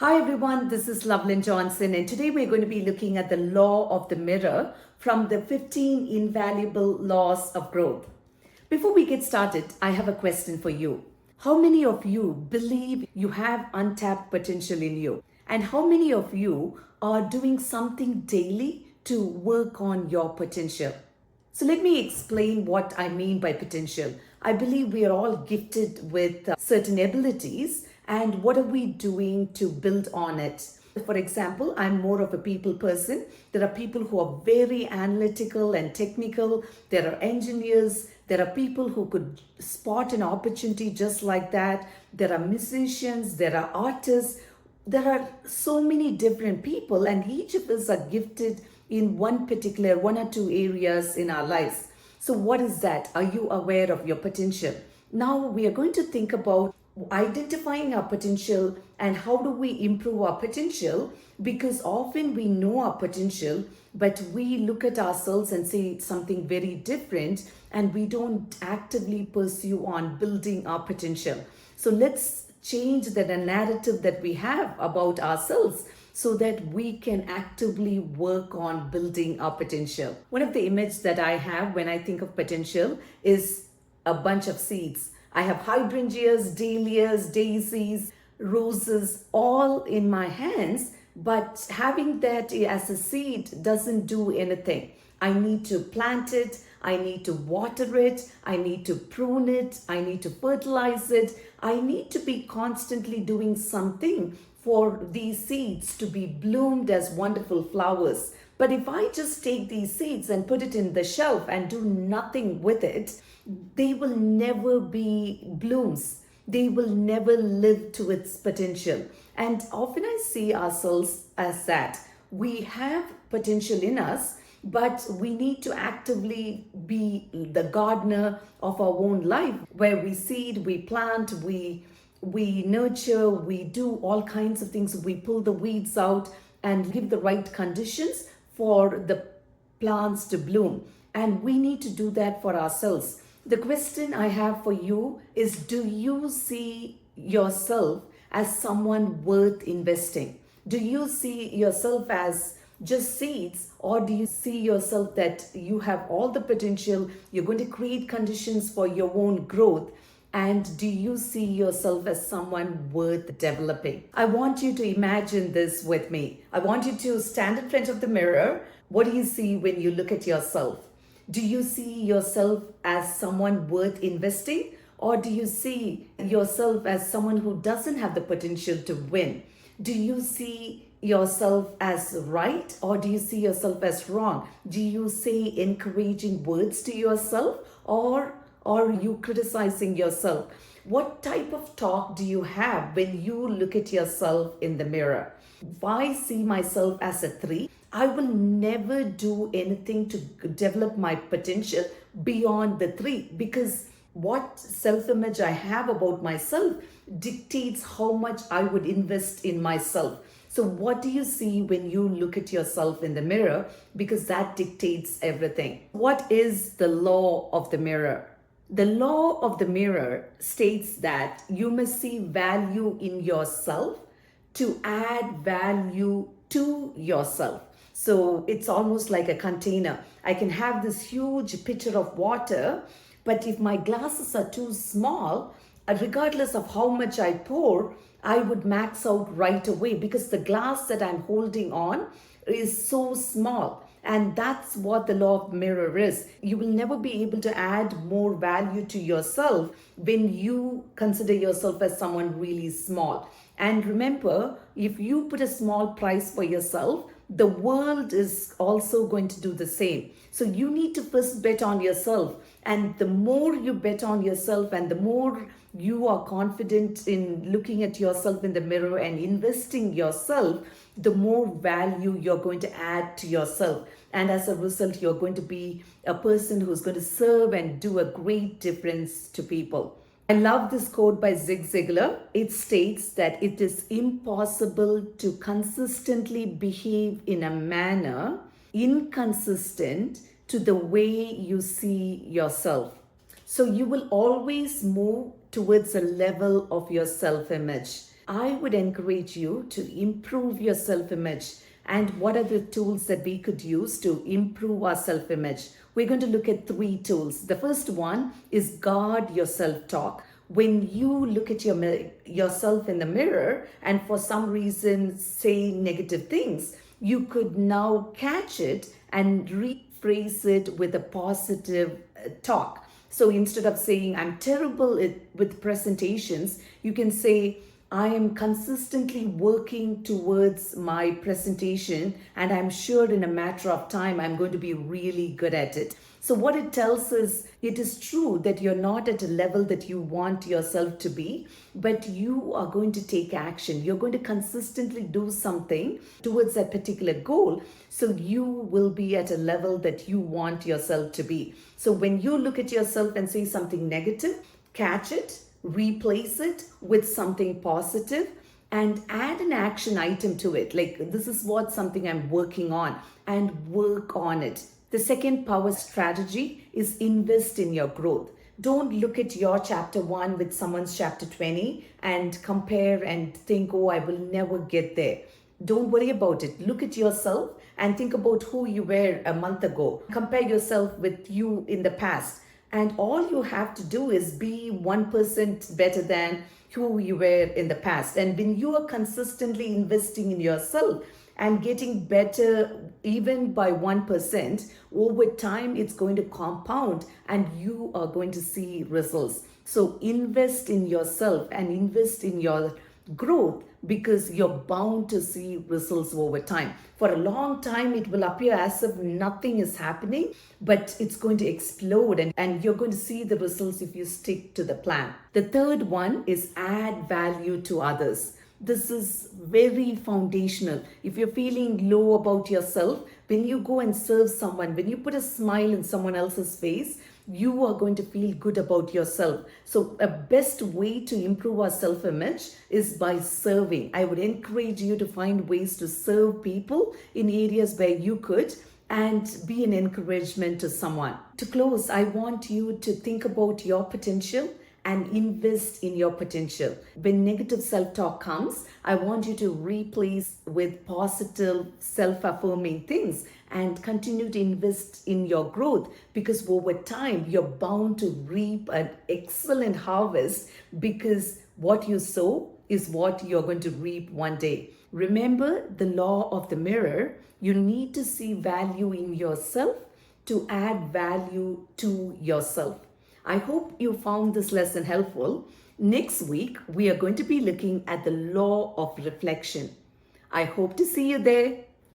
Hi everyone, this is Lovelin Johnson, and today we're going to be looking at the law of the mirror from the 15 invaluable laws of growth. Before we get started, I have a question for you. How many of you believe you have untapped potential in you? And how many of you are doing something daily to work on your potential? So let me explain what I mean by potential. I believe we are all gifted with certain abilities, and what are we doing to build on it? For example, I'm more of a people person. There are people who are very analytical and technical. There are engineers. There are people who could spot an opportunity just like that. There are musicians. There are artists. There are so many different people, and each of us are gifted in one or two areas in our lives. So what is that? Are you aware of your potential? Now we are going to think about identifying our potential and how do we improve our potential, because often we know our potential but we look at ourselves and say something very different, and we don't actively pursue on building our potential. So let's change the narrative that we have about ourselves so that we can actively work on building our potential. One of the images that I have when I think of potential is a bunch of seeds. I have hydrangeas, dahlias, daisies, roses, all in my hands, but having that as a seed doesn't do anything. I need to plant it, I need to water it, I need to prune it, I need to fertilize it. I need to be constantly doing something for these seeds to be bloomed as wonderful flowers. But if I just take these seeds and put it in the shelf and do nothing with it, they will never be blooms. They will never live to its potential. And often I see ourselves as that. We have potential in us, but we need to actively be the gardener of our own life, where we seed, we plant, we nurture, we do all kinds of things. We pull the weeds out and give the right conditions for the plants to bloom. And we need to do that for ourselves. The question I have for you is, do you see yourself as someone worth investing? Do you see yourself as just seeds, or do you see yourself that you have all the potential, you're going to create conditions for your own growth? And do you see yourself as someone worth developing? I want you to imagine this with me. I want you to stand in front of the mirror. What do you see when you look at yourself? Do you see yourself as someone worth investing? Or do you see yourself as someone who doesn't have the potential to win? Do you see yourself as right, or do you see yourself as wrong? Do you say encouraging words to yourself, or are you criticizing yourself? What type of talk do you have when you look at yourself in the mirror? If I see myself as a 3, I will never do anything to develop my potential beyond the 3, because what self-image I have about myself dictates how much I would invest in myself. So what do you see when you look at yourself in the mirror? Because that dictates everything. What is the law of the mirror? The law of the mirror states that you must see value in yourself to add value to yourself. So it's almost like a container. I can have this huge pitcher of water, but if my glasses are too small, regardless of how much I pour, I would max out right away, because the glass that I'm holding on is so small. And that's what the law of mirror is. You will never be able to add more value to yourself when you consider yourself as someone really small. And remember, if you put a small price for yourself, the world is also going to do the same. So you need to first bet on yourself. And the more you bet on yourself and the more you are confident in looking at yourself in the mirror and investing yourself, the more value you're going to add to yourself. And as a result, you're going to be a person who's going to serve and do a great difference to people. I love this quote by Zig Ziglar. It states that it is impossible to consistently behave in a manner inconsistent to the way you see yourself. So you will always move towards a level of your self-image. I would encourage you to improve your self image. And what are the tools that we could use to improve our self image? We're going to look at three tools. The first one is guard your self talk. When you look at yourself in the mirror and for some reason say negative things, you could now catch it and rephrase it with a positive talk. So instead of saying, I'm terrible with presentations, you can say, I am consistently working towards my presentation, and I'm sure in a matter of time, I'm going to be really good at it. So, what it tells us, it is true that you're not at a level that you want yourself to be, but you are going to take action. You're going to consistently do something towards that particular goal. So, you will be at a level that you want yourself to be. So, when you look at yourself and say something negative, catch it, replace it with something positive, and add an action item to it. Like, this is what something I'm working on, and work on it. The second power strategy is invest in your growth. Don't look at your chapter 1 with someone's chapter 20 and compare and think, oh, I will never get there. Don't worry about it. Look at yourself and think about who you were a month ago. Compare yourself with you in the past. And all you have to do is be 1% better than who you were in the past. And when you are consistently investing in yourself and getting better even by 1%, over time it's going to compound and you are going to see results. So invest in yourself and invest in your growth, because you're bound to see results over time. For a long time, it will appear as if nothing is happening, but it's going to explode, and you're going to see the results if you stick to the plan. The third one is add value to others. This is very foundational. If you're feeling low about yourself, when you go and serve someone, when you put a smile in someone else's face, you are going to feel good about yourself. So a best way to improve our self-image is by serving. I would encourage you to find ways to serve people in areas where you could, and be an encouragement to someone. To close, I want you to think about your potential and invest in your potential. When negative self-talk comes, I want you to replace with positive self-affirming things and continue to invest in your growth, because over time you're bound to reap an excellent harvest, because what you sow is what you're going to reap one day. Remember the law of the mirror. You need to see value in yourself to add value to yourself. I hope you found this lesson helpful. Next week, we are going to be looking at the law of reflection. I hope to see you there.